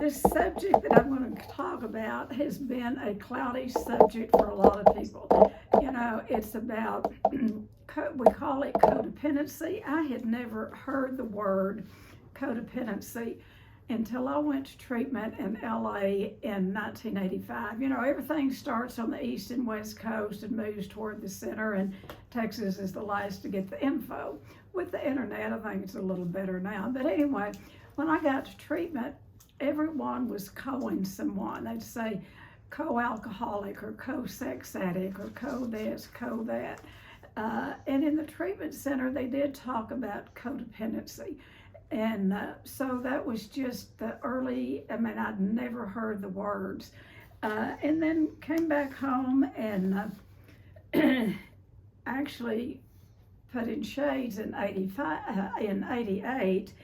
This subject that I'm going to talk about has been a cloudy subject for a lot of people. You know, it's about, we call it codependency. I had never heard the word codependency until I went to treatment in LA in 1985. You know, everything starts on the east and west coast and moves toward the center, and Texas is the last to get the info. With the internet, I think it's a little better now. But anyway, when I got to treatment, everyone was co-ing someone. They'd say co-alcoholic or co-sex addict or co-this, co-that. And in the treatment center, they did talk about codependency. And so that was just the early, I'd never heard the words. And then came back home and actually put in shades in 88.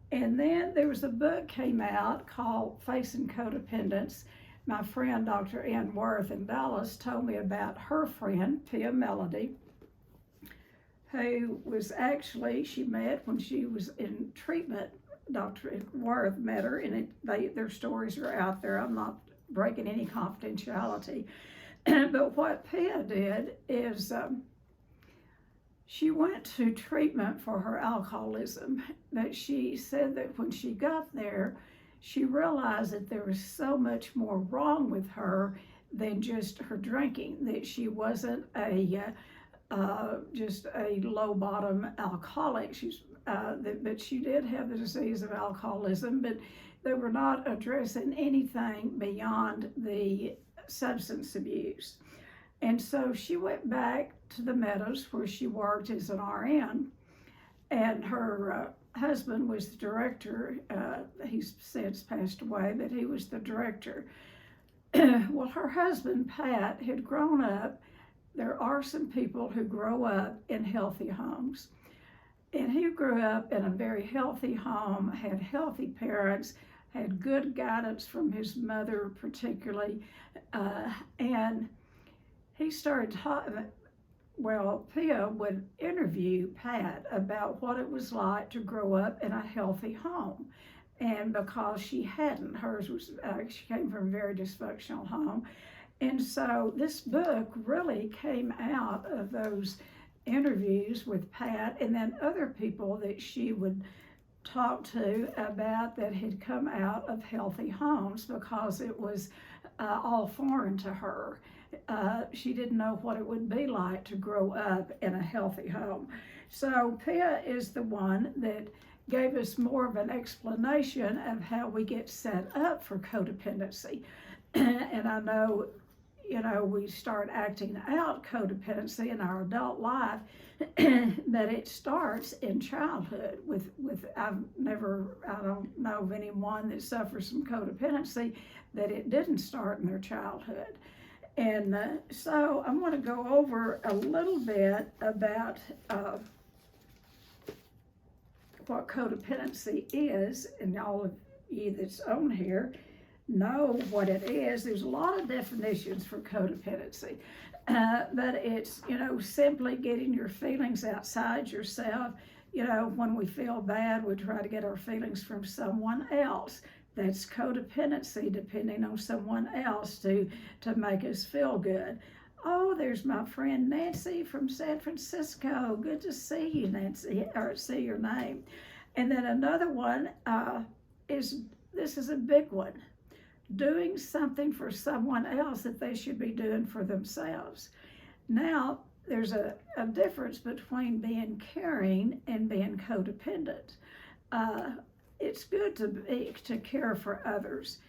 And then there was a book came out called Facing Codependence. My friend, Dr. Ann Worth in Dallas, told me about her friend, Pia Melody, who was actually, she met when she was in treatment. Dr. Worth met her, and their stories are out there. I'm not breaking any confidentiality. But what Pia did is she went to treatment for her alcoholism, but she said that when she got there, she realized that there was so much more wrong with her than just her drinking, that she wasn't just a low bottom alcoholic. But she did have the disease of alcoholism, but they were not addressing anything beyond the substance abuse. And so she went back to the Meadows where she worked as an RN, and her husband was the director. He's since passed away, but he was the director. Well, her husband, Pat, had grown up. There are some people who grow up in healthy homes. And he grew up in a very healthy home, had healthy parents, had good guidance from his mother particularly, and he started talking. Well, Pia would interview Pat about what it was like to grow up in a healthy home. And because she hadn't, hers was, she came from a very dysfunctional home. And so this book really came out of those interviews with Pat, and then other people that she would talk to about that had come out of healthy homes, because it was all foreign to her. She didn't know what it would be like to grow up in a healthy home. So Pia is the one that gave us more of an explanation of how we get set up for codependency. And I know, you know, we start acting out codependency in our adult life, but it starts in childhood with I don't know of anyone that suffers from codependency that it didn't start in their childhood. And so I'm going to go over a little bit about what codependency is, and all of you that's on here know what it is. There's a lot of definitions for codependency, but it's, you know, simply getting your feelings outside yourself. You know, when we feel bad, we try to get our feelings from someone else. That's codependency, depending on someone else to make us feel good. Oh, there's my friend Nancy from San Francisco. Good to see you, Nancy, or see your name. And then another one this is a big one. Doing something for someone else that they should be doing for themselves. Now, there's a difference between being caring and being codependent. It's good to care for others,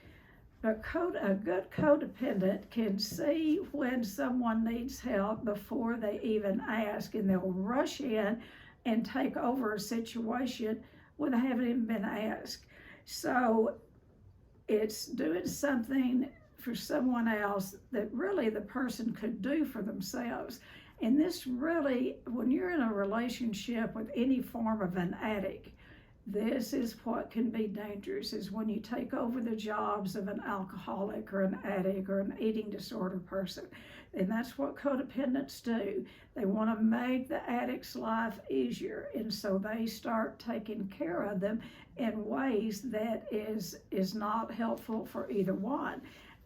but a good codependent can see when someone needs help before they even ask, and they'll rush in and take over a situation when they haven't even been asked. So it's doing something for someone else that really the person could do for themselves. And this really, when you're in a relationship with any form of an addict, This is what can be dangerous, is when you take over the jobs of an alcoholic or an addict or an eating disorder person. And that's what codependents do. They want to make the addict's life easier. And so they start taking care of them in ways that is not helpful for either one.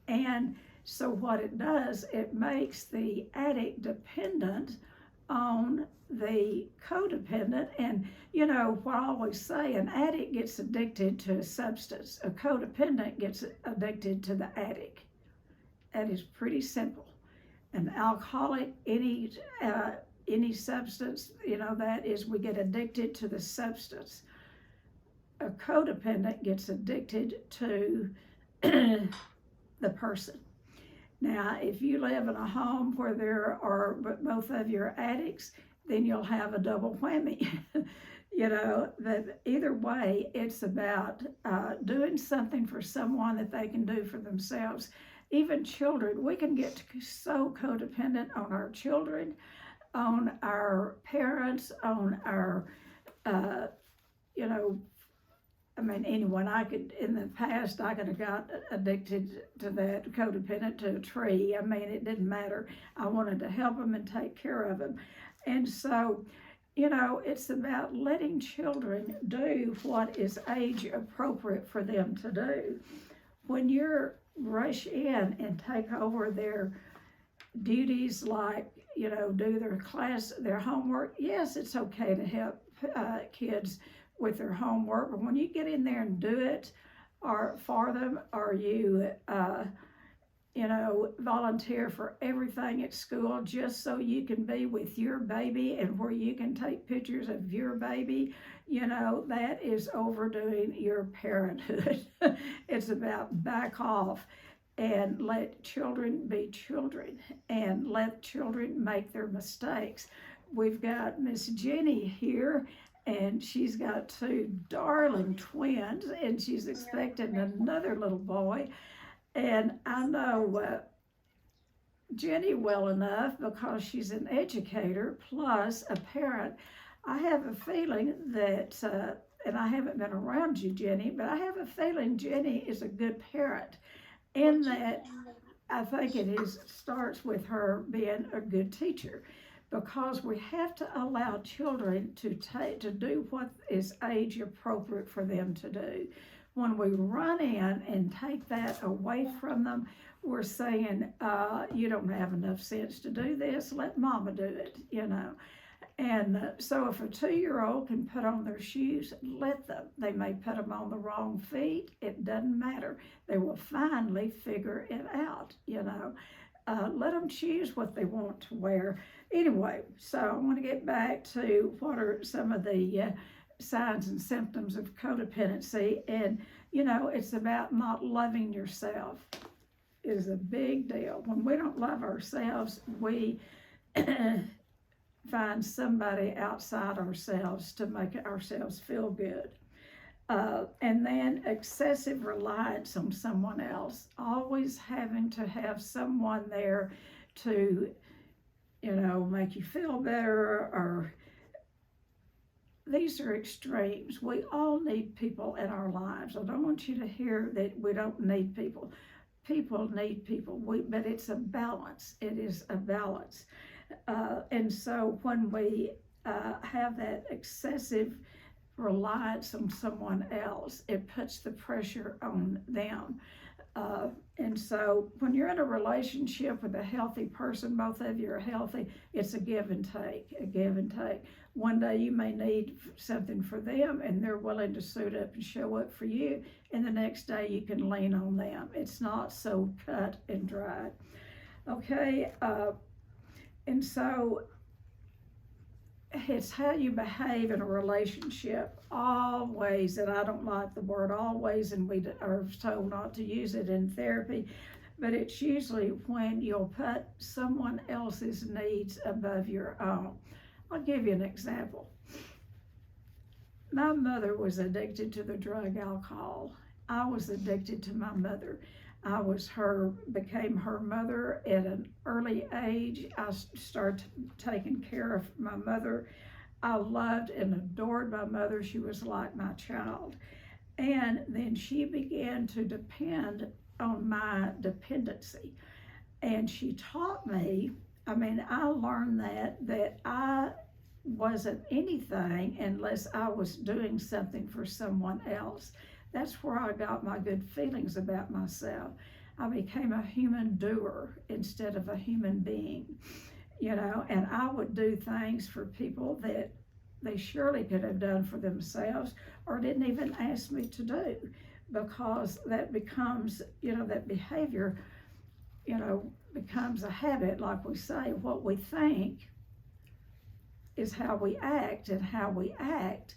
And so what it does, it makes the addict dependent on the codependent. And you know what I always say, an addict gets addicted to a substance, a codependent gets addicted to the addict. That is pretty simple. An alcoholic, any substance, you know, that is, we get addicted to the substance. A codependent gets addicted to the person. Now, if you live in a home where there are both of you are addicts, then you'll have a double whammy. You know, that either way, it's about doing something for someone that they can do for themselves. Even children, we can get so codependent on our children, on our parents, on our, you know, I mean, anyone. In the past, I could have got addicted to that, codependent to a tree. I mean, it didn't matter. I wanted to help them and take care of them. And so, you know, it's about letting children do what is age appropriate for them to do. When you rush in and take over their duties, like, you know, do their class, their homework, yes, it's okay to help kids with their homework, but when you get in there and do it or for them, or you you know, volunteer for everything at school just so you can be with your baby and where you can take pictures of your baby, you know, that is overdoing your parenthood. It's about back off and let children be children and let children make their mistakes. We've got Miss Jenny here, and she's got two darling twins, and she's expecting another little boy. And I know Jenny well enough because she's an educator plus a parent. I have a feeling that, and I haven't been around you, Jenny, but I have a feeling Jenny is a good parent, in that I think starts with her being a good teacher, because we have to allow children to do what is age appropriate for them to do. When we run in and take that away from them, we're saying, you don't have enough sense to do this, let mama do it, you know. And so if a 2-year-old can put on their shoes, let them. They may put them on the wrong feet, it doesn't matter. They will finally figure it out, you know. Let them choose what they want to wear. Anyway, so I want to get back to what are some of the signs and symptoms of codependency. And, you know, it's about not loving yourself is a big deal. When we don't love ourselves, we find somebody outside ourselves to make ourselves feel good. And then excessive reliance on someone else, always having to have someone there to, you know, make you feel better, or these are extremes. We all need people in our lives. I don't want you to hear that we don't need people. People need people, but it's a balance. It is a balance. And so when we have that excessive reliance on someone else, it puts the pressure on them. And so when you're in a relationship with a healthy person, both of you are healthy, it's a give and take, a give and take. One day you may need something for them and they're willing to suit up and show up for you, and the next day you can lean on them. It's not so cut and dried. Okay, and so it's how you behave in a relationship, always, and I don't like the word always, and we are told not to use it in therapy, but it's usually when you'll put someone else's needs above your own. I'll give you an example. My mother was addicted to the drug alcohol. I was addicted to my mother. I became her mother at an early age. I started taking care of my mother I loved and adored my mother. She was like my child. And then she began to depend on my dependency. And she taught me, I learned that I wasn't anything unless I was doing something for someone else. That's where I got my good feelings about myself. I became a human doer instead of a human being, and I would do things for people that they surely could have done for themselves or didn't even ask me to do, because that becomes, that behavior, becomes a habit. Like we say, what we think is how we act, and how we act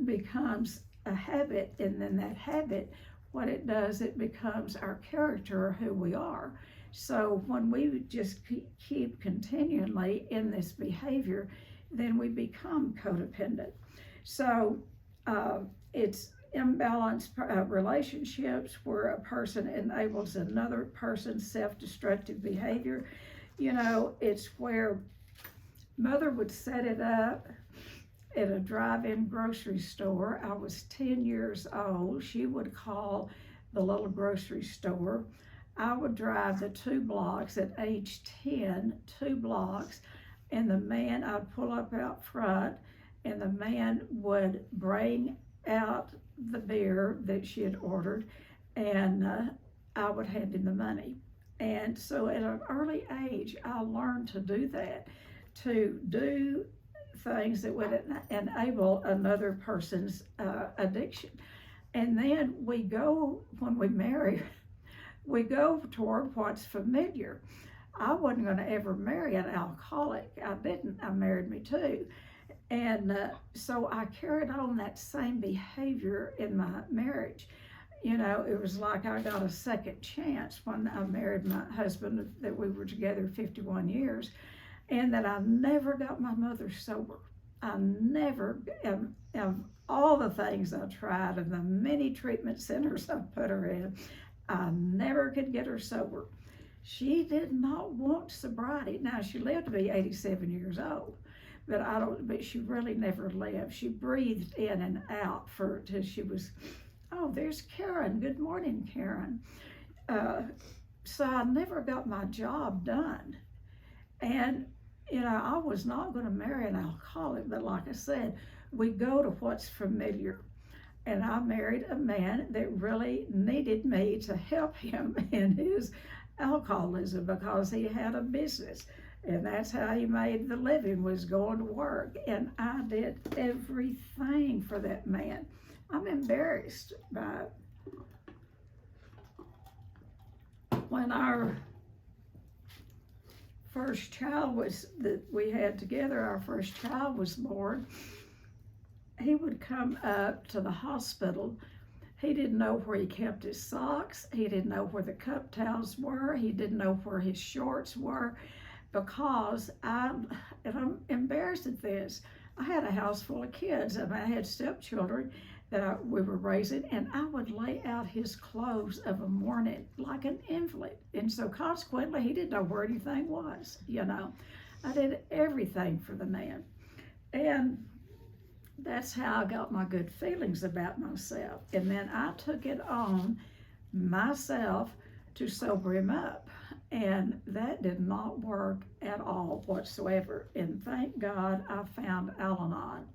becomes a habit, and then that habit, what it does, it becomes our character, who we are. So when we just keep continually in this behavior, then we become codependent. So it's imbalanced relationships where a person enables another person's self-destructive behavior. It's where mother would set it up at a drive-in grocery store. I was 10 years old. She would call the little grocery store. I would drive the 2 blocks at age 10, 2 blocks, and the man, I'd pull up out front, and the man would bring out the beer that she had ordered, and I would hand him the money. And so at an early age, I learned to do that, to do things that would enable another person's addiction. And then when we marry, we go toward what's familiar. I wasn't going to ever marry an alcoholic. I married me too. And so I carried on that same behavior in my marriage. It was like I got a second chance when I married my husband, that we were together 51 years, and that I never got my mother sober. I never, of all the things I tried and the many treatment centers I put her in, I never could get her sober. She did not want sobriety. Now, she lived to be 87 years old, but she really never lived. She breathed in and out till she was, oh, there's Karen. Good morning, Karen. So I never got my job done. And, I was not going to marry an alcoholic, but like I said, we go to what's familiar. And I married a man that really needed me to help him in his alcoholism, because he had a business, and that's how he made the living, was going to work. And I did everything for that man. I'm embarrassed by it. When our first child that we had together, our first child was born, he would come up to the hospital. He didn't know where he kept his socks. He didn't know where the cup towels were. He didn't know where his shorts were, because and I'm embarrassed at this, I had a house full of kids. I had stepchildren that we were raising, and I would lay out his clothes of a morning like an invalid. And so consequently, he didn't know where anything was, I did everything for the man. And that's how I got my good feelings about myself. And then I took it on myself to sober him up. And that did not work at all whatsoever. And thank God I found Al-Anon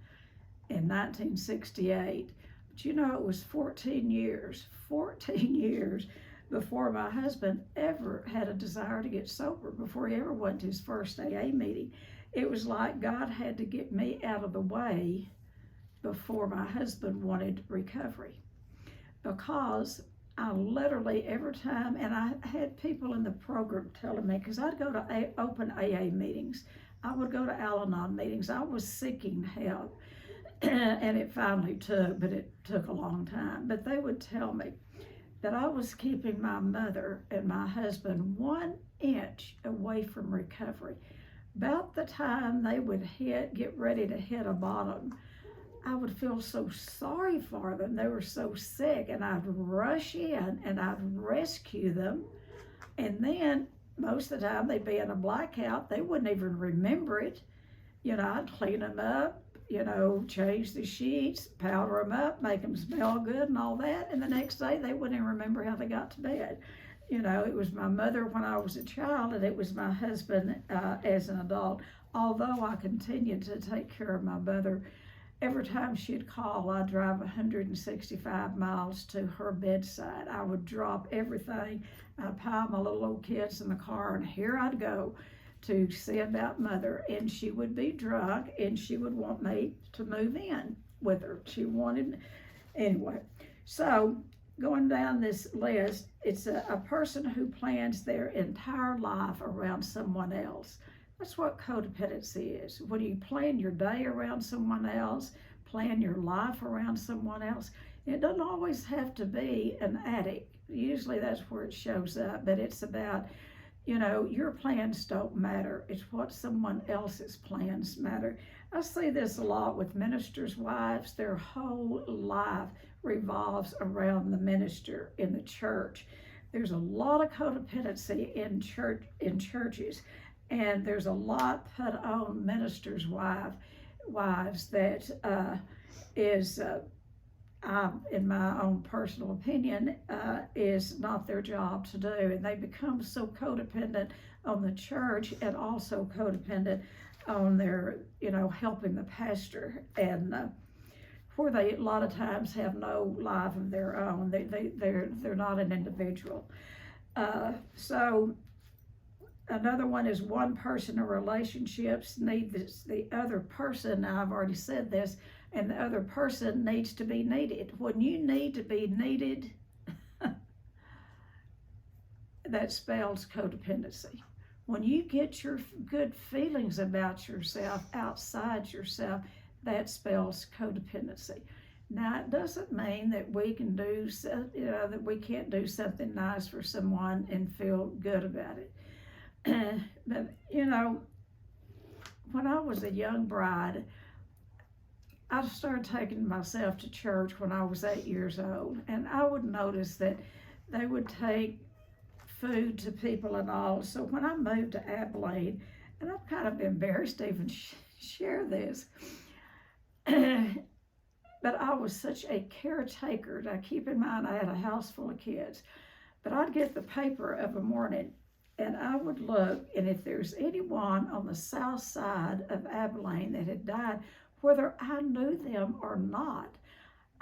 in 1968. But it was 14 years before my husband ever had a desire to get sober, before he ever went to his first AA meeting. It was like God had to get me out of the way before my husband wanted recovery, because I literally, every time, and I had people in the program telling me, because I'd go to open AA meetings, I would go to Al-Anon meetings, I was seeking help, and it finally took, but it took a long time. But they would tell me that I was keeping my mother and my husband 1 inch away from recovery. About the time they would get ready to hit a bottom, I would feel so sorry for them. They were so sick, and I'd rush in and I'd rescue them. And then most of the time they'd be in a blackout. They wouldn't even remember it. I'd clean them up, change the sheets, powder them up, make them smell good and all that. And the next day they wouldn't even remember how they got to bed. It was my mother when I was a child, and it was my husband as an adult. Although I continued to take care of my mother, every time she'd call, I'd drive 165 miles to her bedside. I would drop everything. I'd pile my little old kids in the car, and here I'd go to see about mother. And she would be drunk, and she would want me to move in with her. She wanted, anyway. So going down this list, it's a person who plans their entire life around someone else. That's what codependency is. When you plan your day around someone else, plan your life around someone else, it doesn't always have to be an addict. Usually that's where it shows up, but it's about, your plans don't matter. It's what someone else's plans matter. I see this a lot with ministers' wives. Their whole life revolves around the minister in the church. There's a lot of codependency in churches, and there's a lot put on ministers' wives that is, in my own personal opinion, is not their job to do. And they become so codependent on the church, and also codependent on their, helping the pastor, and where they a lot of times have no life of their own. They're not an individual. So another one is one person in relationships need the other person. Now I've already said this, and the other person needs to be needed. When you need to be needed, that spells codependency. When you get your good feelings about yourself outside yourself, that spells codependency. Now, it doesn't mean that we can do, that we can't do something nice for someone and feel good about it. But, when I was a young bride, I started taking myself to church when I was 8 years old, and I would notice that they would take food to people and all. So when I moved to Abilene, and I'm kind of embarrassed to even share this, but I was such a caretaker. Now keep in mind, I had a house full of kids, but I'd get the paper of a morning, and I would look, and if there's anyone on the south side of Abilene that had died, whether I knew them or not,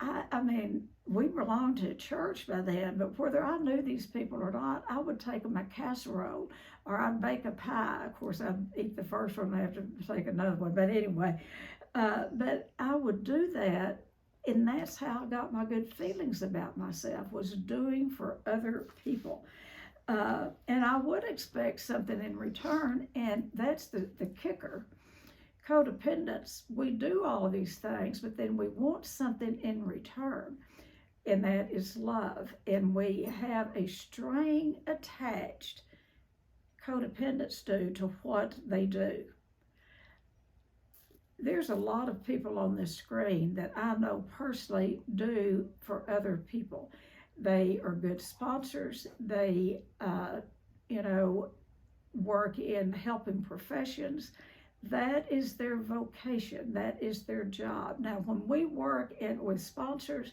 I mean, we belonged to a church by then, but whether I knew these people or not, I would take them a casserole, or I'd bake a pie. Of course, I'd eat the first one and have to take another one, but anyway, but I would do that, and that's how I got my good feelings about myself, was doing for other people. And I would expect something in return, and that's the kicker. Codependence, we do all of these things, but then we want something in return, and that is love. And we have a string attached, codependents do, to what they do. There's a lot of people on this screen that I know personally do for other people. They are good sponsors. They, work in helping professions. That is their vocation. That is their job. Now, when we work with sponsors,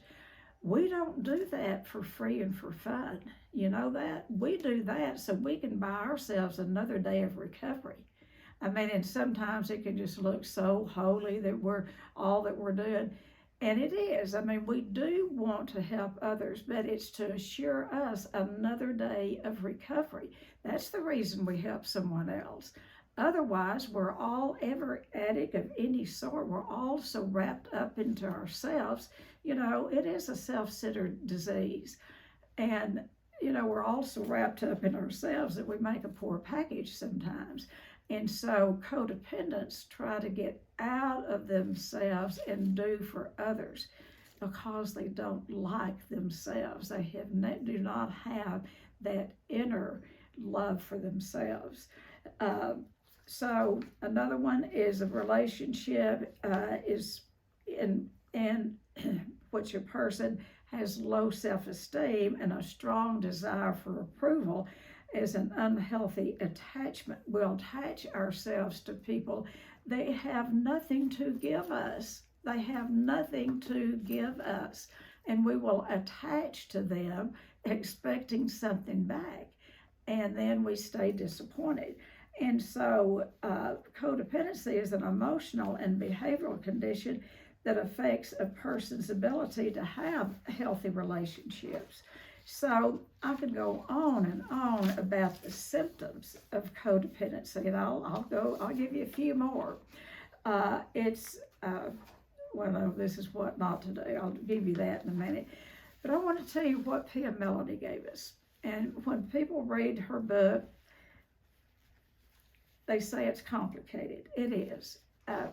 we don't do that for free and for fun. You know that? We do that so we can buy ourselves another day of recovery. I mean, and sometimes it can just look so holy that we're all that we're doing. And it is. I mean, we do want to help others, but it's to assure us another day of recovery. That's the reason we help someone else. Otherwise, we're all ever addict of any sort. We're all so wrapped up into ourselves. It is a self-centered disease. And, we're also wrapped up in ourselves that we make a poor package sometimes. And so codependents try to get out of themselves and do for others because they don't like themselves. They do not have that inner love for themselves. So another one is a relationship is in which a person has low self-esteem and a strong desire for approval as an unhealthy attachment. We'll attach ourselves to people They have nothing to give us. They have nothing to give us. And we will attach to them expecting something back. And then we stay disappointed. And so codependency is an emotional and behavioral condition that affects a person's ability to have healthy relationships. So I could go on and on about the symptoms of codependency, and I'll give you a few more. Well, no, this is what not to do. I'll give you that in a minute. But I want to tell you what Pia Melody gave us. And when people read her book, they say it's complicated. It is.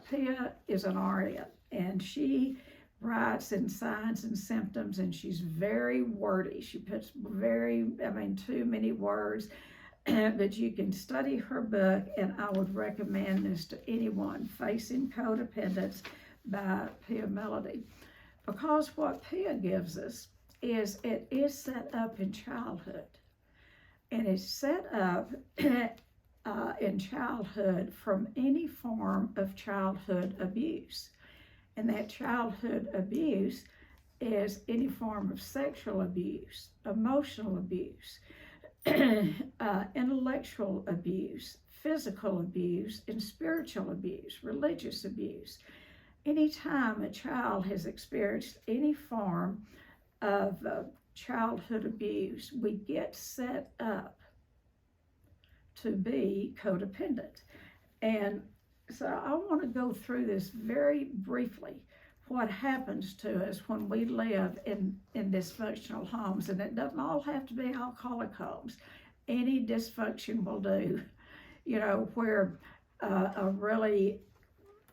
Pia is an RN, and she writes in signs and symptoms, and she's very wordy. She puts too many words, but you can study her book, and I would recommend this to anyone facing codependence by Pia Melody, because what Pia gives us is it is set up in childhood, and it's set up in childhood from any form of childhood abuse. And that childhood abuse is any form of sexual abuse, emotional abuse, intellectual abuse, physical abuse, and spiritual abuse, religious abuse. Anytime a child has experienced any form of childhood abuse, we get set up to be codependent. And so I want to go through this very briefly, what happens to us when we live in dysfunctional homes. And it doesn't all have to be alcoholic homes. Any dysfunction will do, where a really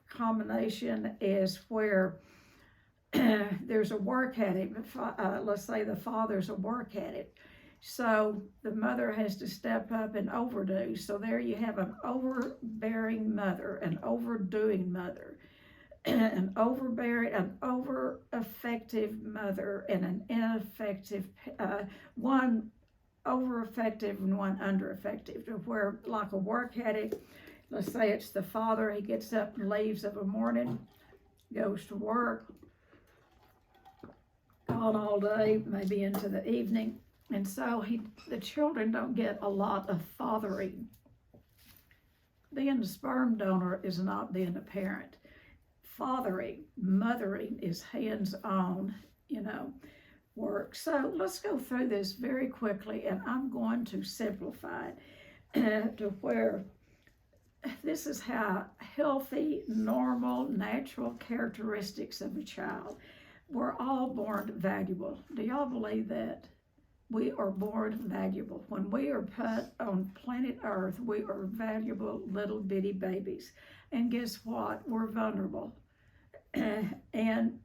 combination is where there's a work addict. Let's say the father's a work addict. So the mother has to step up and overdo. So there you have an overbearing mother, an overdoing mother, an overbearing, an over-effective mother, and an ineffective, one over-effective and one under-effective. Where, like a work addict, let's say it's the father, he gets up and leaves of a morning, goes to work, gone all day, maybe into the evening. And so the children don't get a lot of fathering. Being a sperm donor is not being a parent. Fathering, mothering is hands-on, work. So let's go through this very quickly, and I'm going to simplify it to where this is how healthy, normal, natural characteristics of a child. We're all born valuable. Do y'all believe that? We are born valuable. When we are put on planet Earth, we are valuable little bitty babies. And guess what? We're vulnerable. And,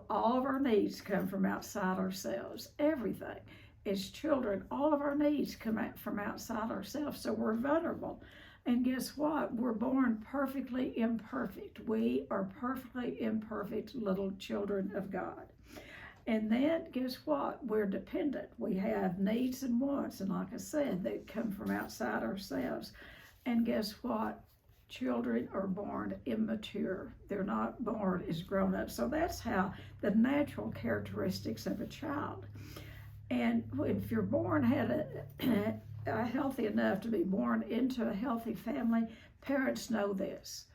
all of our needs come from outside ourselves. Everything. As children, all of our needs come out from outside ourselves. So we're vulnerable. And guess what? We're born perfectly imperfect. We are perfectly imperfect little children of God. And then guess what? We're dependent. We have needs and wants, and like I said, they come from outside ourselves. And guess what? Children are born immature. They're not born as grown-ups. So that's how the natural characteristics of a child. And if you're born healthy enough to be born into a healthy family, parents know this.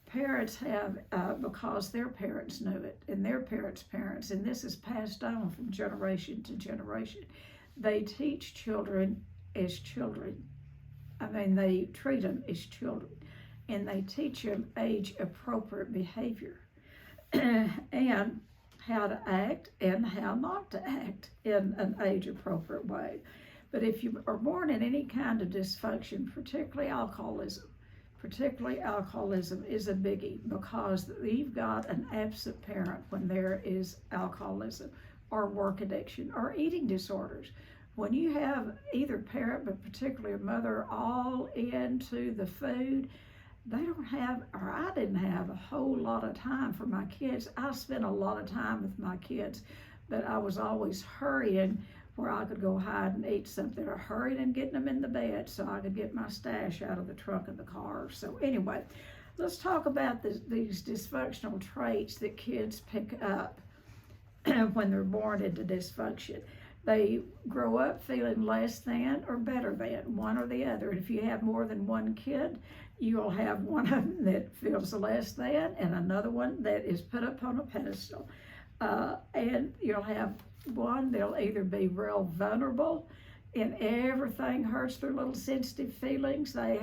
Parents have, because their parents knew it, and their parents' parents, and this is passed on from generation to generation. They teach children as children. They treat them as children, and they teach them age-appropriate behavior and how to act and how not to act in an age-appropriate way. But if you are born in any kind of dysfunction, particularly alcoholism is a biggie, because you've got an absent parent when there is alcoholism or work addiction or eating disorders. When you have either parent, but particularly a mother, all into the food, they don't have, or I didn't have a whole lot of time for my kids. I spent a lot of time with my kids, but I was always hurrying where I could go hide and eat something, or hurrying and getting them in the bed so I could get my stash out of the trunk of the car. So anyway, Let's talk about these dysfunctional traits that kids pick up when they're born into dysfunction. They grow up feeling less than or better than, one or the other. And if you have more than one kid, you'll have one of them that feels less than and another one that is put up on a pedestal. And you'll have one, they'll either be real vulnerable and everything hurts their little sensitive feelings. They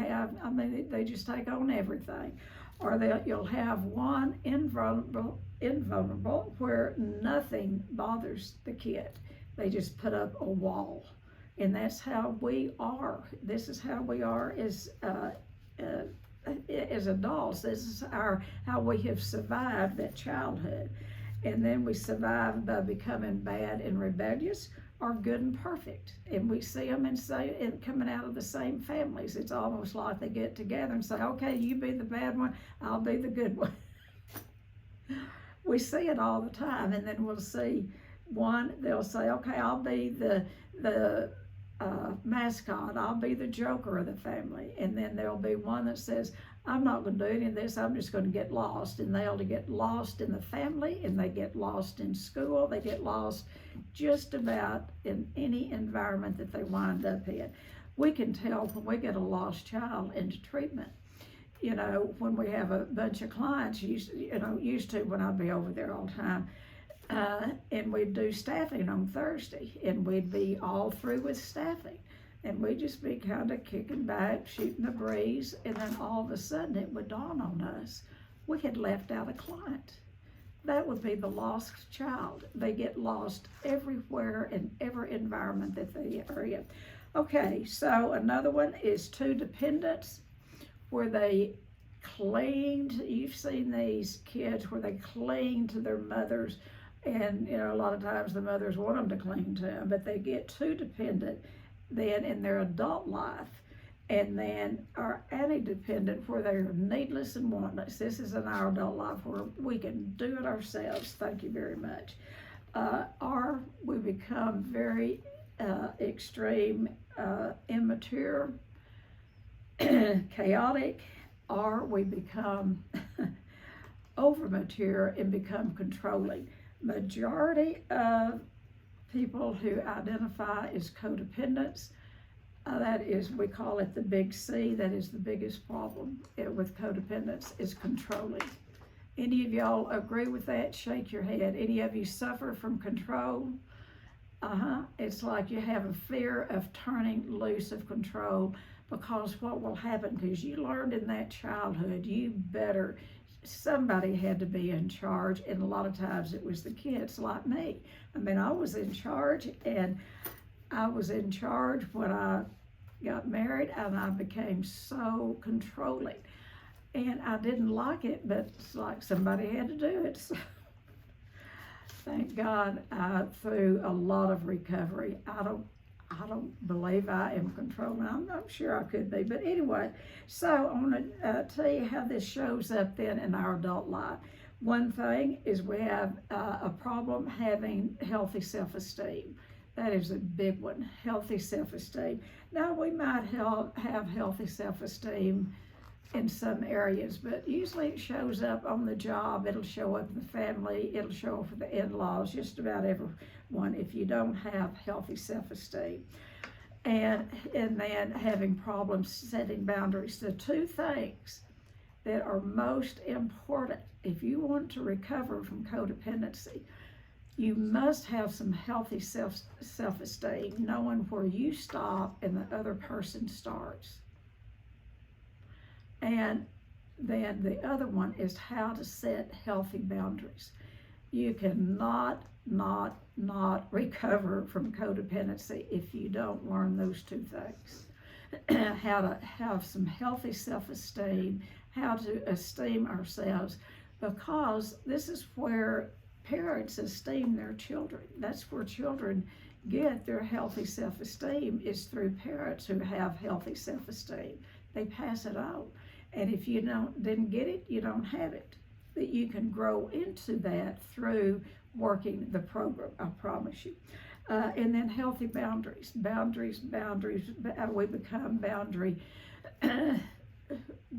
just take on everything. Or you'll have one invulnerable where nothing bothers the kid. They just put up a wall. And that's how we are. This is how we are as adults. This is how we have survived that childhood. And then we survive by becoming bad and rebellious or good and perfect. And we see them and coming out of the same families. It's almost like they get together and say, okay, you be the bad one, I'll be the good one. We see it all the time. And then we'll see one, they'll say, okay, I'll be the mascot, I'll be the joker of the family. And then there'll be one that says, I'm not going to do any of this, I'm just going to get lost. And they'll get lost in the family, and they get lost in school, they get lost just about in any environment that they wind up in. We can tell when we get a lost child into treatment. You know, when we have a bunch of clients, used to when I'd be over there all the time, and we'd do staffing on Thursday, and we'd be all through with staffing. And we'd just be kind of kicking back, shooting the breeze, and then all of a sudden it would dawn on us, we had left out a client. That would be the lost child. They get lost everywhere in every environment that they are in. Okay, so another one is codependence, where they cling to, you've seen these kids where they cling to their mothers, and a lot of times the mothers want them to cling to them, but they get too dependent then in their adult life, and then are anti-dependent where they're needless and wantless. This is in our adult life where we can do it ourselves, thank you very much. Or we become very extreme, immature, chaotic, or we become over mature and become controlling. Majority of people who identify as codependents, that is, we call it the big C, that is the biggest problem with codependence, is controlling. Any of y'all agree with that? Shake your head. Any of you suffer from control? It's like you have a fear of turning loose of control, because what will happen, because you learned in that childhood, somebody had to be in charge, and a lot of times it was the kids like me. I mean, I was in charge, and I was in charge when I got married, and I became so controlling. And I didn't like it, but it's like somebody had to do it. So, thank God, through a lot of recovery. I don't believe I am controlling. I'm sure I could be, but anyway. So I want to tell you how this shows up then in our adult life. One thing is we have a problem having healthy self-esteem. That is a big one, healthy self-esteem. Now we might have healthy self-esteem in some areas, but usually it shows up on the job, it'll show up in the family, it'll show up for the in-laws, just about everyone if you don't have healthy self-esteem. And then having problems setting boundaries. The two things that are most important if you want to recover from codependency, you must have some healthy self-esteem, knowing where you stop and the other person starts. And then the other one is how to set healthy boundaries. You cannot not recover from codependency if you don't learn those two things. How to have some healthy self-esteem, how to esteem ourselves, because this is where parents esteem their children. That's where children get their healthy self-esteem, is through parents who have healthy self-esteem. They pass it on. And if you didn't get it, you don't have it. That you can grow into that through working the program, I promise you. And then healthy boundaries. Boundaries. We become boundary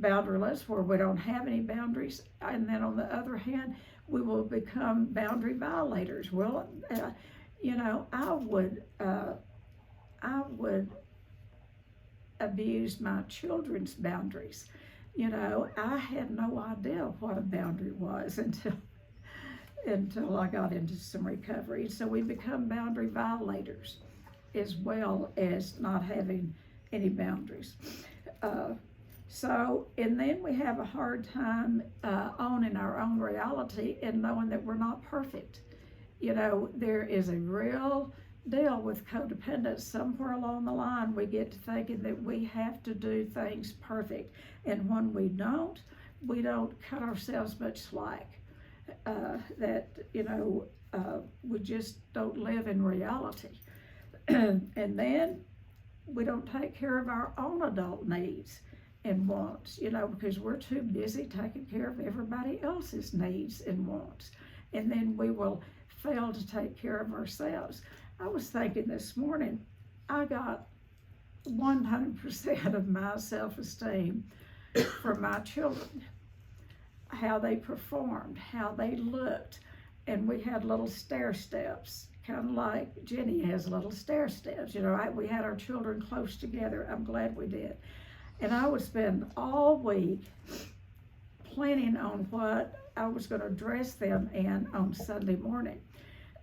boundaryless, where we don't have any boundaries, and then on the other hand, we will become boundary violators. Well, I would abuse my children's boundaries. I had no idea what a boundary was until I got into some recovery. So we become boundary violators as well as not having any boundaries. And then we have a hard time owning our own reality and knowing that we're not perfect. There is a real deal with codependence. Somewhere along the line, we get to thinking that we have to do things perfect. And when we don't cut ourselves much slack. We just don't live in reality. And then we don't take care of our own adult needs and wants, because we're too busy taking care of everybody else's needs and wants. And then we will fail to take care of ourselves. I was thinking this morning, I got 100% of my self-esteem from my children, how they performed, how they looked. And we had little stair steps, kind of like Jenny has little stair steps. We had our children close together. I'm glad we did. And I would spend all week planning on what I was going to dress them in on Sunday morning.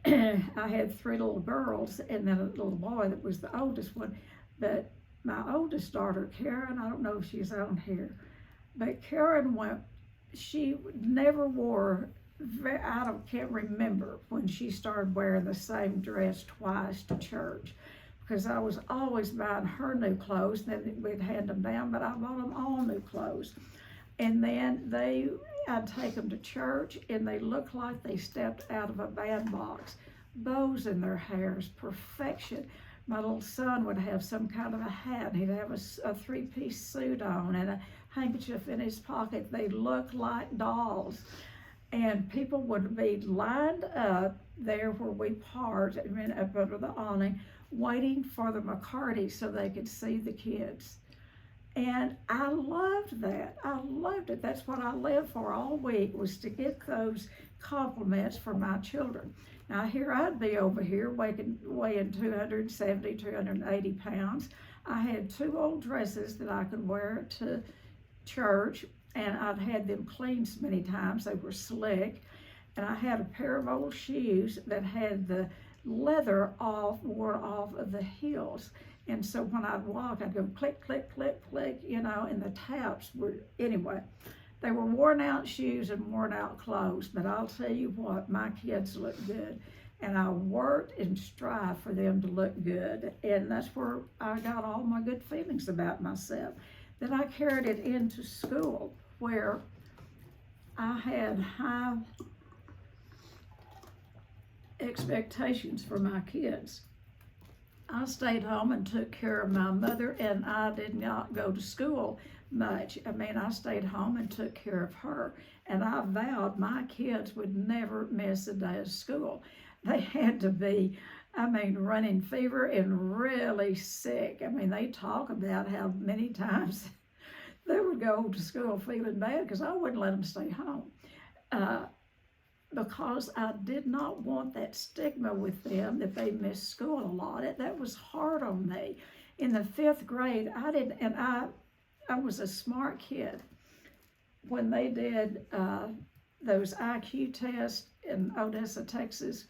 I had 3 little girls and then a little boy that was the oldest one. But my oldest daughter, Karen, I don't know if she's on here, but Karen she never wore, can't remember when she started wearing the same dress twice to church, because I was always buying her new clothes, then we'd hand them down, but I bought them all new clothes. And then I'd take them to church and they looked like they stepped out of a bandbox. Bows in their hairs, perfection. My little son would have some kind of a hat. He'd have a 3-piece suit on and a handkerchief in his pocket. They looked like dolls. And people would be lined up there where we parked, up under the awning, waiting for the McCarty so they could see the kids. And I loved that. I loved it. That's what I lived for all week, was to get those compliments from my children. Now here I'd be over here weighing 270, 280 pounds. I had 2 old dresses that I could wear to church, and I'd had them cleaned so many times. They were slick. And I had a pair of old shoes that had the leather worn off of the heels. And so when I'd walk, I'd go click, click, click, click, and the taps were, anyway, they were worn out shoes and worn out clothes. But I'll tell you what, my kids look good. And I worked and strived for them to look good. And that's where I got all my good feelings about myself. Then I carried it into school, where I had high expectations for my kids. I stayed home and took care of my mother, and I did not go to school much. I stayed home and took care of her, and I vowed my kids would never miss a day of school. They had to be, running fever and really sick. They talk about how many times they would go to school feeling bad because I wouldn't let them stay home. Because I did not want that stigma with them that they missed school a lot. That was hard on me. In the 5th grade, I was a smart kid. When they did those IQ tests in Odessa, Texas,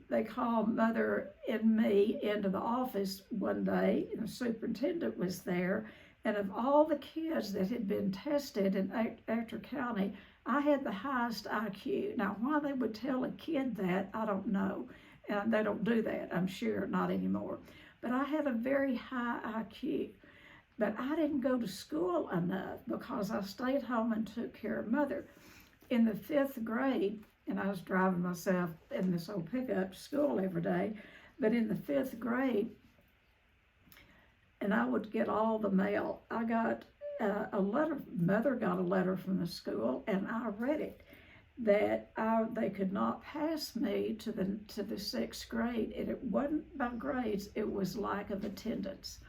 they called Mother and me into the office one day, and the superintendent was there, and of all the kids that had been tested in Ector County, I had the highest IQ. Now, why they would tell a kid that, I don't know. And they don't do that, I'm sure, not anymore. But I had a very high IQ. But I didn't go to school enough because I stayed home and took care of Mother. In the 5th grade, and I was driving myself in this old pickup to school every day, but in the 5th grade, and I would get all the mail. I got a letter, Mother got a letter from the school, and I read it, that they could not pass me to the 6th grade, and it wasn't by grades, it was lack of attendance.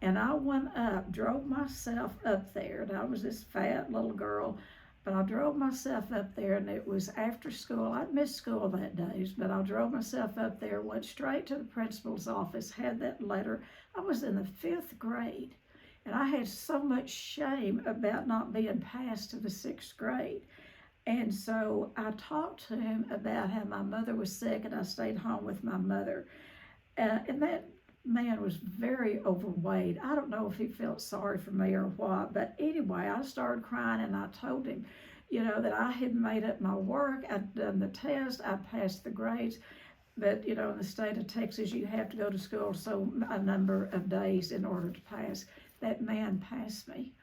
And I went up, drove myself up there, and I was this fat little girl, but I drove myself up there, and it was after school. I'd missed school that day, but I drove myself up there, went straight to the principal's office, had that letter. I was in the 5th grade, and I had so much shame about not being passed to the 6th grade. And so I talked to him about how my mother was sick, and I stayed home with my mother. And that man was very overweight. I don't know if he felt sorry for me or what, but anyway, I started crying, and I told him, that I had made up my work. I'd done the test, I passed the grades, but in the state of Texas, you have to go to school a number of days in order to pass. That man passed me.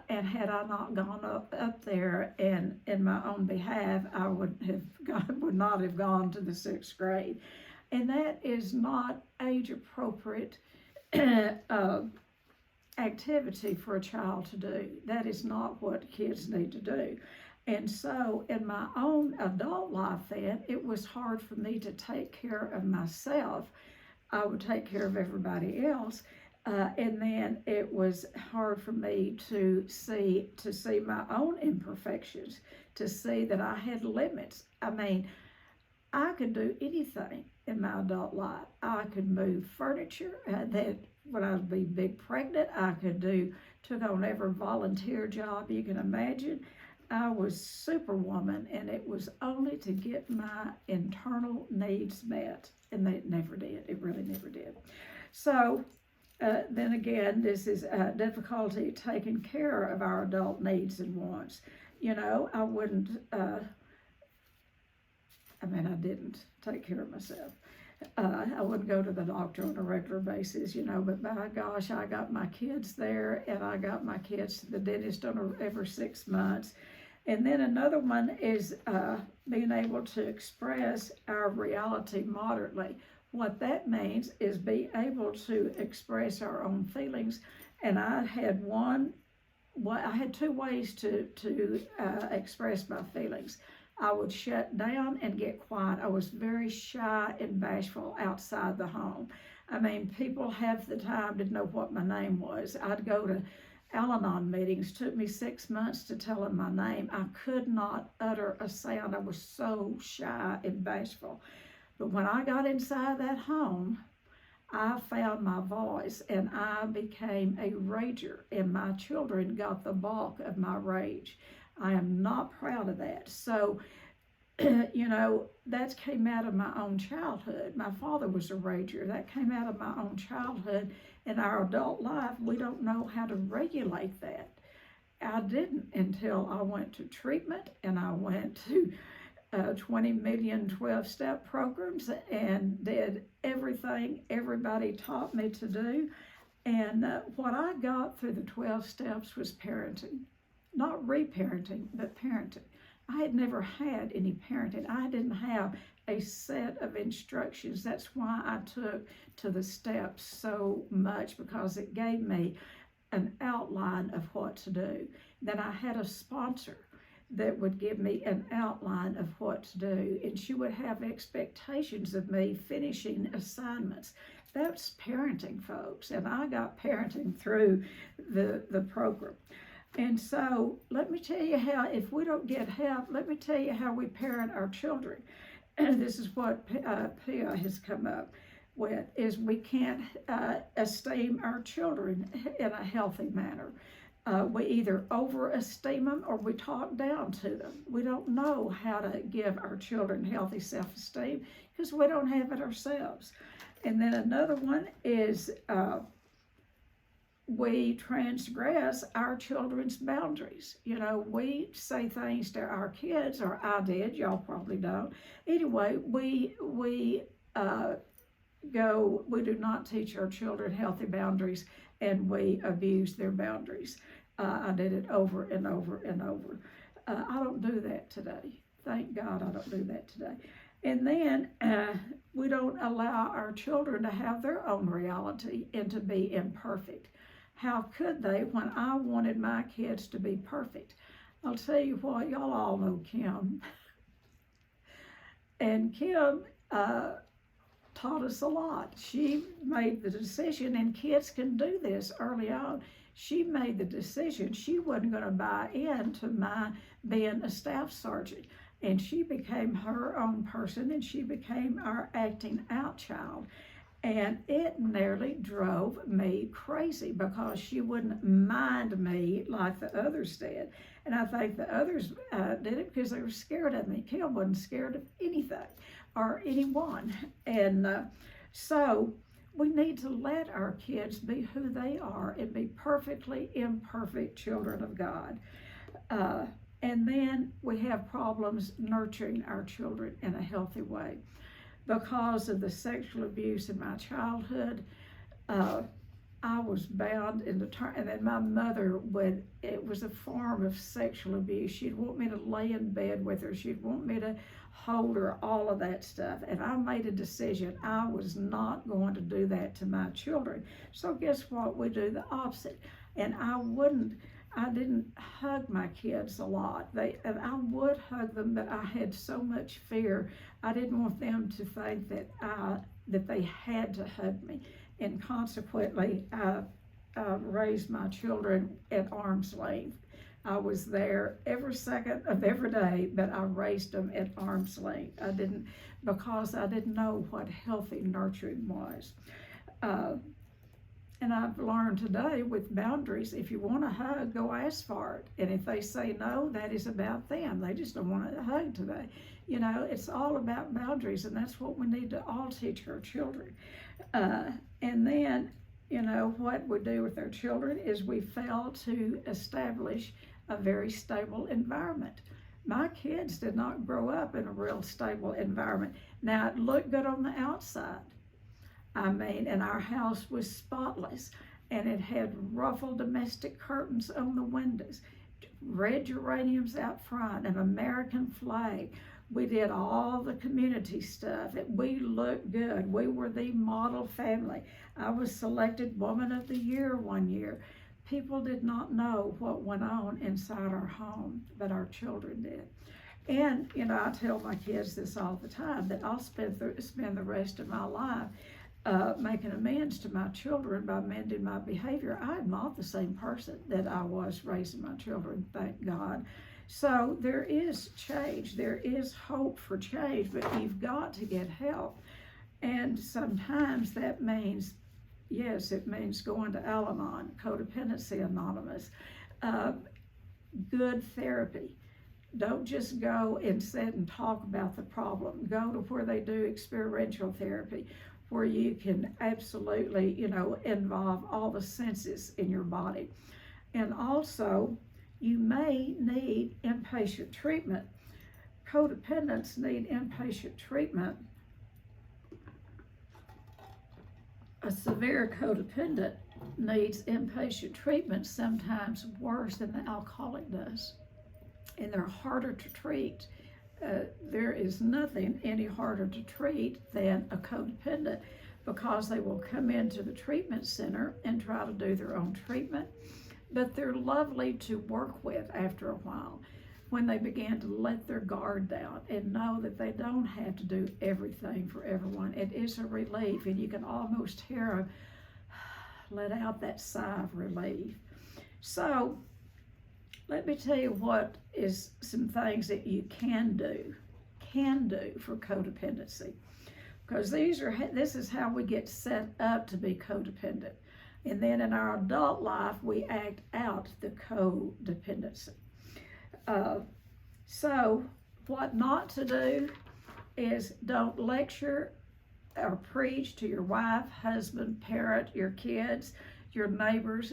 And had I not gone up there and in my own behalf, I would not have gone to the 6th grade. And that is not age appropriate activity for a child to do. That is not what kids need to do. And so in my own adult life then, it was hard for me to take care of myself. I would take care of everybody else. And then it was hard for me to see my own imperfections, to see that I had limits. I mean, I could do anything in my adult life. I could move furniture. That when I would be big pregnant, I took on every volunteer job you can imagine. I was Superwoman, and it was only to get my internal needs met, and they never did. It really never did. So then again, this is difficulty taking care of our adult needs and wants. I wouldn't, I didn't take care of myself. I wouldn't go to the doctor on a regular basis, but by gosh, I got my kids there, and I got my kids to the dentist every 6 months. And then another one is being able to express our reality moderately. What that means is be able to express our own feelings. And I had two ways to express my feelings. I would shut down and get quiet. I was very shy and bashful outside the home. People half the time didn't know what my name was. I'd go to Al-Anon meetings. It took me 6 months to tell them my name. I could not utter a sound. I was so shy and bashful. But when I got inside that home, I found my voice, and I became a rager, and my children got the bulk of my rage. I am not proud of that. So, that came out of my own childhood. My father was a rager. That came out of my own childhood. In our adult life, we don't know how to regulate that. I didn't until I went to treatment, and I went to 20 million 12-step programs and did everything everybody taught me to do. And what I got through the 12 steps was parenting. Not reparenting, but parenting. I had never had any parenting. I didn't have a set of instructions. That's why I took to the steps so much, because it gave me an outline of what to do. Then I had a sponsor that would give me an outline of what to do, and she would have expectations of me finishing assignments. That's parenting, folks, and I got parenting through the program. And so let me tell you how, if we don't get help, let me tell you how we parent our children. And this is what Pia has come up with, is we can't esteem our children in a healthy manner. We either overesteem them or we talk down to them. We don't know how to give our children healthy self-esteem because we don't have it ourselves. And then another one is we transgress our children's boundaries. We say things to our kids, or I did, y'all probably don't. Anyway, we do not teach our children healthy boundaries, and we abuse their boundaries. I did it over and over and over. I don't do that today. Thank God I don't do that today. And then we don't allow our children to have their own reality and to be imperfect. How could they when I wanted my kids to be perfect? I'll tell you what, y'all all know Kim. And Kim taught us a lot. She made the decision, and kids can do this early on. She made the decision she wasn't going to buy into my being a staff sergeant. And she became her own person, and she became our acting out child. And it nearly drove me crazy because she wouldn't mind me like the others did. And I think the others did it because they were scared of me. Kim wasn't scared of anything or anyone. And so we need to let our kids be who they are and be perfectly imperfect children of God. And then we have problems nurturing our children in a healthy way. Because of the sexual abuse in my childhood, I was bound and determined. And then my mother it was a form of sexual abuse. She'd want me to lay in bed with her. She'd want me to hold her, all of that stuff. And I made a decision. I was not going to do that to my children. So guess what? We do the opposite. And I didn't hug my kids a lot. And I would hug them, but I had so much fear. I didn't want them to think that they had to hug me. And consequently, I raised my children at arm's length. I was there every second of every day, but I raised them at arm's length. Because I didn't know what healthy nurturing was. And I've learned today with boundaries, if you want a hug, go ask for it. And if they say no, that is about them. They just don't want a hug today. You know, it's all about boundaries, and that's what we need to all teach our children. And then, you know, what we do with our children is we fail to establish a very stable environment. My kids did not grow up in a real stable environment. Now, it looked good on the outside. I mean, and our house was spotless, and it had ruffled domestic curtains on the windows, red geraniums out front, an American flag. We did all the community stuff. We looked good. We were the model family. I was selected Woman of the Year one year. People did not know what went on inside our home, but our children did. And, you know, I tell my kids this all the time, that I'll spend the rest of my life making amends to my children by mending my behavior. I'm not the same person that I was raising my children, thank God. So there is change. There is hope for change, but you've got to get help. And sometimes that means, yes, it means going to Al-Anon, Codependency Anonymous, good therapy. Don't just go and sit and talk about the problem. Go to where they do experiential therapy, where you can absolutely, you know, involve all the senses in your body. And also, you may need inpatient treatment. Codependents need inpatient treatment. A severe codependent needs inpatient treatment sometimes worse than the alcoholic does. And they're harder to treat. There is nothing any harder to treat than a codependent, because they will come into the treatment center and try to do their own treatment. But they're lovely to work with after a while, when they begin to let their guard down and know that they don't have to do everything for everyone. It is a relief, and you can almost hear them let out that sigh of relief. So let me tell you what is some things that you can do for codependency, because this is how we get set up to be codependent. And then in our adult life, we act out the codependency. So what not to do is don't lecture or preach to your wife, husband, parent, your kids, your neighbors.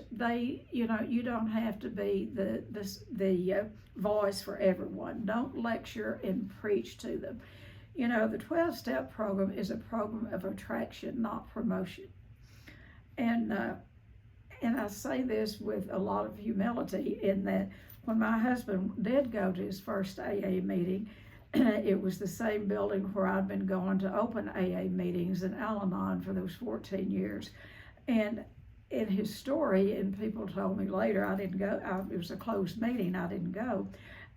You don't have to be the voice for everyone. Don't lecture and preach to them. You know, the 12-step program is a program of attraction, not promotion. And I say this with a lot of humility, in that when my husband did go to his first AA meeting, it was the same building where I'd been going to open AA meetings in Al-Anon for those 14 years. And in his story, and people told me later, I didn't go, it was a closed meeting, I didn't go.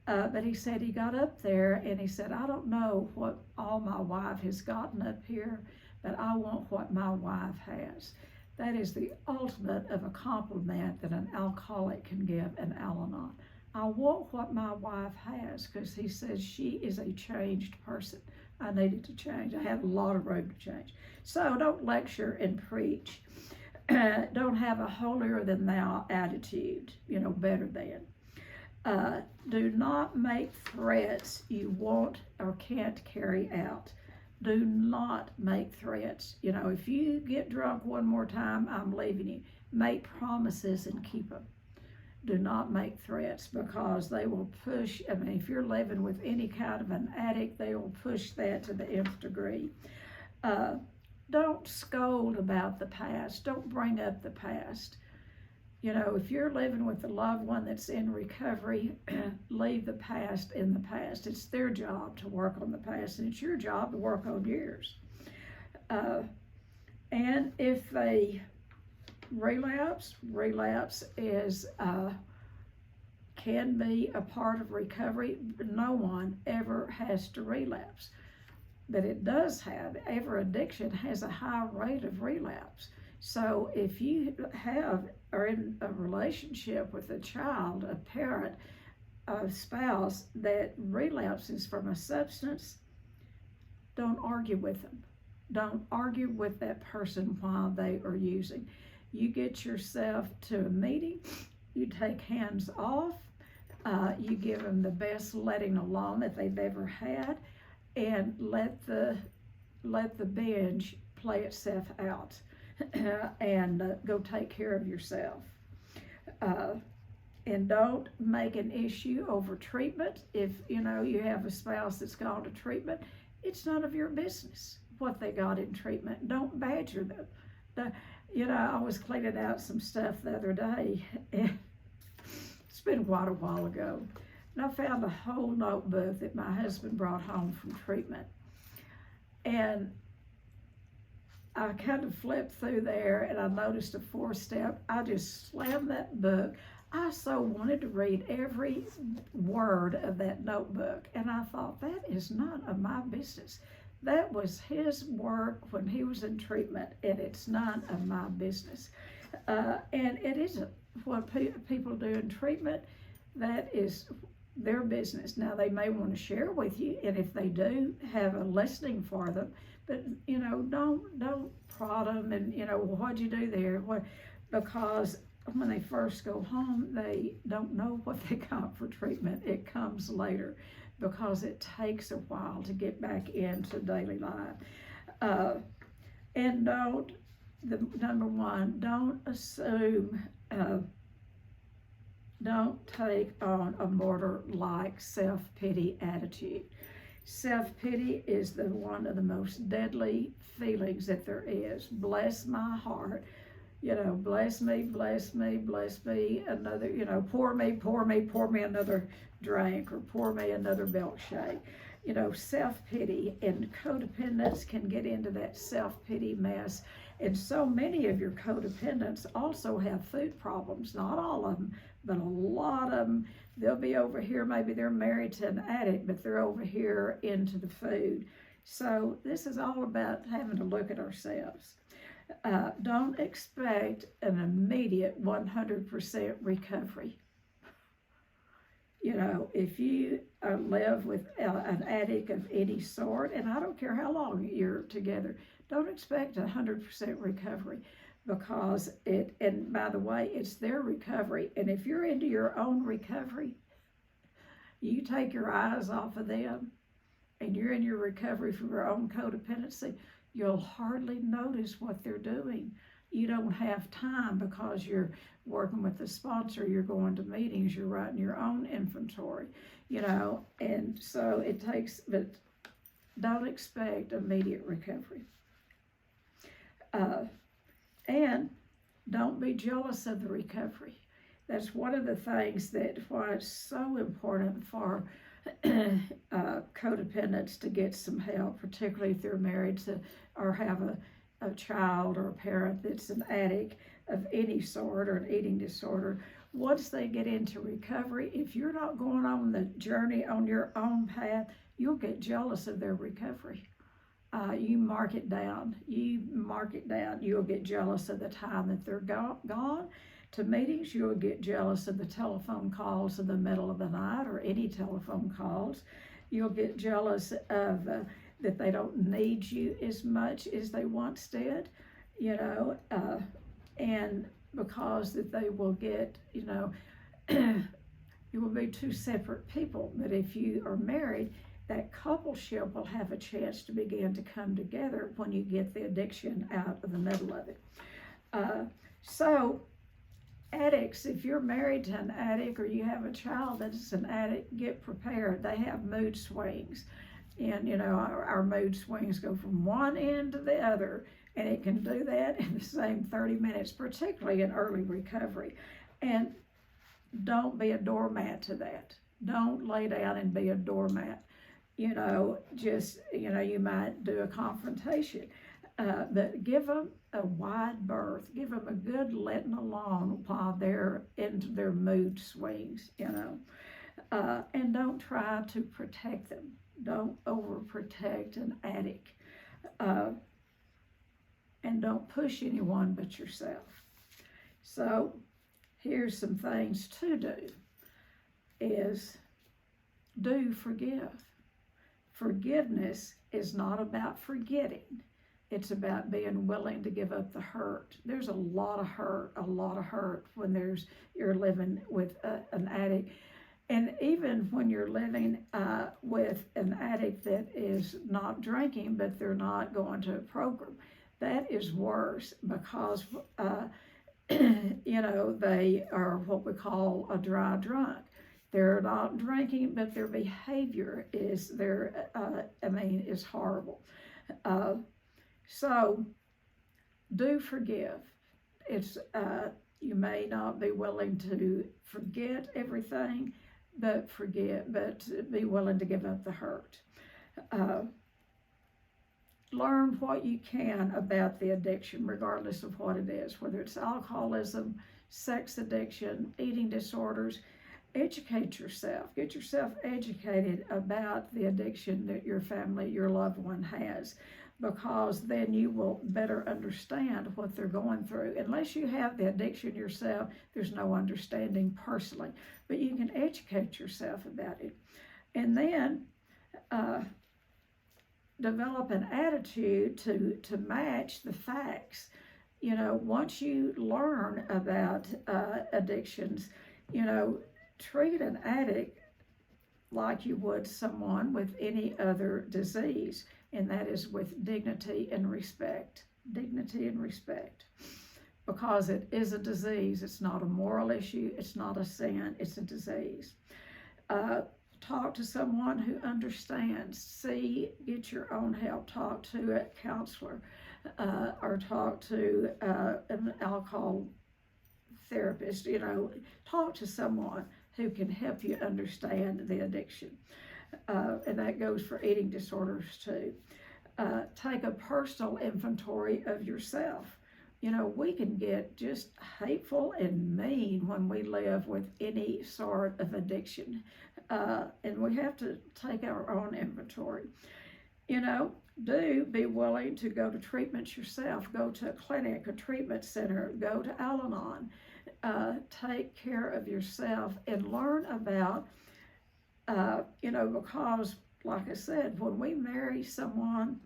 But he said he got up there and he said, I don't know what all my wife has gotten up here, but I want what my wife has. That is the ultimate of a compliment that an alcoholic can give an Al-Anon. I want what my wife has, because he says she is a changed person. I needed to change. I had a lot of room to change. So don't lecture and preach. Don't have a holier than thou attitude, better than. Do not make threats you won't or can't carry out. Do not make threats. If you get drunk one more time, I'm leaving you. Make promises and keep them. Do not make threats, because they will push. If you're living with any kind of an addict, they will push that to the nth degree. Don't scold about the past. Don't bring up the past. If you're living with a loved one that's in recovery, leave the past in the past. It's their job to work on the past, and it's your job to work on yours. And if they relapse is can be a part of recovery. No one ever has to relapse. But it does have, every addiction has a high rate of relapse. So if you are in a relationship with a child, a parent, a spouse that relapses from a substance, don't argue with them. Don't argue with that person while they are using. You get yourself to a meeting, you take hands off, you give them the best letting alone that they've ever had, and let the binge play itself out, and go take care of yourself. And don't make an issue over treatment. If you have a spouse that's gone to treatment, it's none of your business what they got in treatment. Don't badger them. I was cleaning out some stuff the other day, and it's been quite a while ago. And I found a whole notebook that my husband brought home from treatment. And I kind of flipped through there, and I noticed a 4-step. I just slammed that book. I so wanted to read every word of that notebook. And I thought, that is none of my business. That was his work when he was in treatment, and it's none of my business. And it isn't. What people do in treatment, that is their business. Now, they may want to share with you, and if they do, have a listening for them. But don't prod them and well, what'd you do there? Because when they first go home, they don't know what they got for treatment. It comes later, because it takes a while to get back into daily life. And number one, don't assume. Don't take on a martyr-like self-pity attitude. Self-pity is one of the most deadly feelings that there is. Bless my heart. Bless me, bless me, bless me. Another, pour me another drink, or pour me another milkshake. Self-pity and codependence can get into that self-pity mess. And so many of your codependents also have food problems. Not all of them, but a lot of them. They'll be over here, maybe they're married to an addict, but they're over here into the food. So this is all about having to look at ourselves. Don't expect an immediate 100% recovery. If you live with an addict of any sort, and I don't care how long you're together, don't expect 100% recovery, because and by the way, it's their recovery. And if you're into your own recovery, you take your eyes off of them, and you're in your recovery from your own codependency, you'll hardly notice what they're doing. You don't have time, because you're working with the sponsor, you're going to meetings, you're writing your own inventory, and so it takes, but don't expect immediate recovery. And don't be jealous of the recovery. That's one of the things why it's so important for codependents to get some help, particularly if they're married to or have a child or a parent that's an addict of any sort, or an eating disorder. Once they get into recovery, if you're not going on the journey on your own path, you'll get jealous of their recovery. you mark it down. You'll get jealous of the time that they're gone to meetings. You'll get jealous of the telephone calls in the middle of the night or any telephone calls. You'll get jealous of that they don't need you as much as they once did, and because that they will get, you will be two separate people. But if you are married, that coupleship will have a chance to begin to come together when you get the addiction out of the middle of it. So addicts, if you're married to an addict or you have a child that is an addict, get prepared. They have mood swings. And our mood swings go from one end to the other, and it can do that in the same 30 minutes, particularly in early recovery. And don't be a doormat to that. Don't lay down and be a doormat. You might do a confrontation, but give them a wide berth. Give them a good letting alone while they're into their mood swings, and don't try to protect them. Don't overprotect an addict, and don't push anyone but yourself. So here's some things to do, is do forgive. Forgiveness is not about forgetting. It's about being willing to give up the hurt. There's a lot of hurt when you're living with an addict. And even when you're living with an addict that is not drinking, but they're not going to a program, that is worse, because, they are what we call a dry drunk. They're not drinking, but their behavior is horrible. So do forgive. You may not be willing to forget everything, but be willing to give up the hurt. Learn what you can about the addiction, regardless of what it is, whether it's alcoholism, sex addiction, eating disorders. Educate yourself. Get yourself educated about the addiction that your family, your loved one has, because then you will better understand what they're going through. Unless you have the addiction yourself, there's no understanding personally, but you can educate yourself about it. And then develop an attitude to match the facts. Once you learn about addictions, treat an addict like you would someone with any other disease, and that is with dignity and respect. Dignity and respect. Because it is a disease. It's not a moral issue. It's not a sin. It's a disease. Talk to someone who understands. Get your own help. Talk to a counselor, or talk to an alcohol therapist. Talk to someone who can help you understand the addiction. And that goes for eating disorders too. Take a personal inventory of yourself. We can get just hateful and mean when we live with any sort of addiction. And we have to take our own inventory. Do be willing to go to treatment yourself. Go to a clinic, a treatment center, go to Al-Anon. Take care of yourself and learn about, because, like I said, when we marry someone,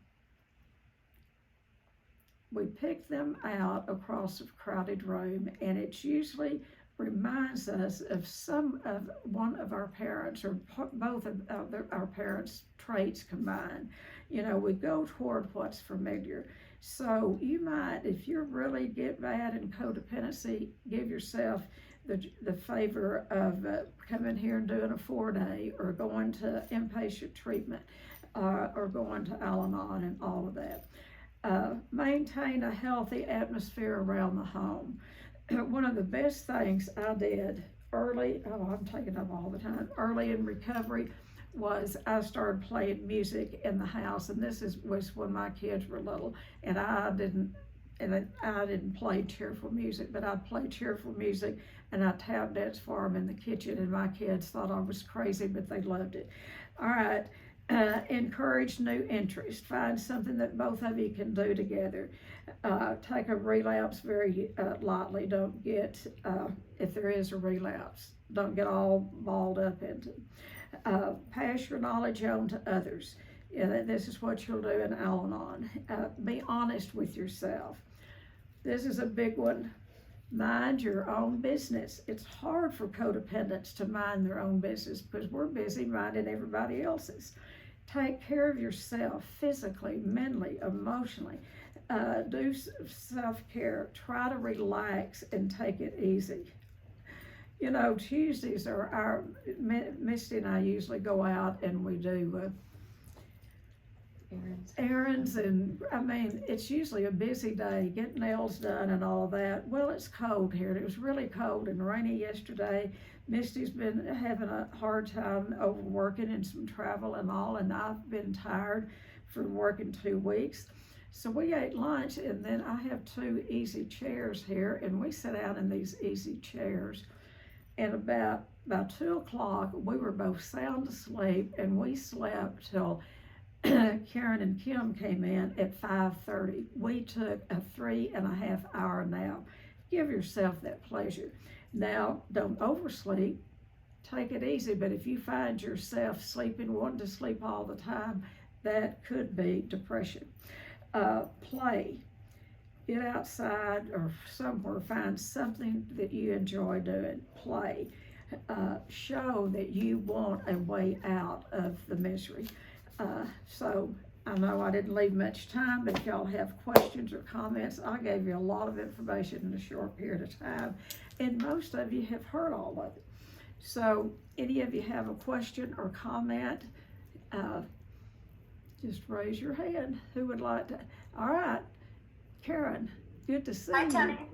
we pick them out across a crowded room, and it usually reminds us of one of our parents, or both of our parents' traits combined. We go toward what's familiar. So you might, if you really get bad in codependency, give yourself the favor of coming here and doing a 4-day, or going to inpatient treatment, or going to Al-Anon and all of that. Maintain a healthy atmosphere around the home. One of the best things I did early in recovery, was I started playing music in the house, and this was when my kids were little, and I didn't play cheerful music, but I'd play cheerful music, and I tap dance for them in the kitchen, and my kids thought I was crazy, but they loved it. All right, Encourage new interest. Find something that both of you can do together. Take a relapse very lightly. Don't get, if there is a relapse, don't get all balled up into it. Pass your knowledge on to others. This is what you'll do in Al-Anon. Be honest with yourself. This is a big one. Mind your own business. It's hard for codependents to mind their own business because we're busy minding everybody else's. Take care of yourself physically, mentally, emotionally. Do self-care. Try to relax and take it easy. You know, Tuesdays are Misty and I usually go out and we do errands, and I mean, it's usually a busy day, get nails done and all that. Well, it's cold here, and it was really cold and rainy yesterday. Misty's been having a hard time overworking and some travel and all, and I've been tired from working 2 weeks. So we ate lunch, and then I have 2 easy chairs here, and we sat down in these easy chairs. And about 2 o'clock, we were both sound asleep, and we slept till Karen and Kim came in at 5:30. We took a 3.5 hour nap. Give yourself that pleasure. Now, don't oversleep. Take it easy, but if you find yourself sleeping, wanting to sleep all the time, that could be depression. Play. Get outside or somewhere, find something that you enjoy doing. Play. Show that you want a way out of the misery. So I know I didn't leave much time, but if y'all have questions or comments, I gave you a lot of information in a short period of time, and most of you have heard all of it. So any of you have a question or comment, just raise your hand. Who would like to? All right, Karen, good to see you. Hi, Tennie.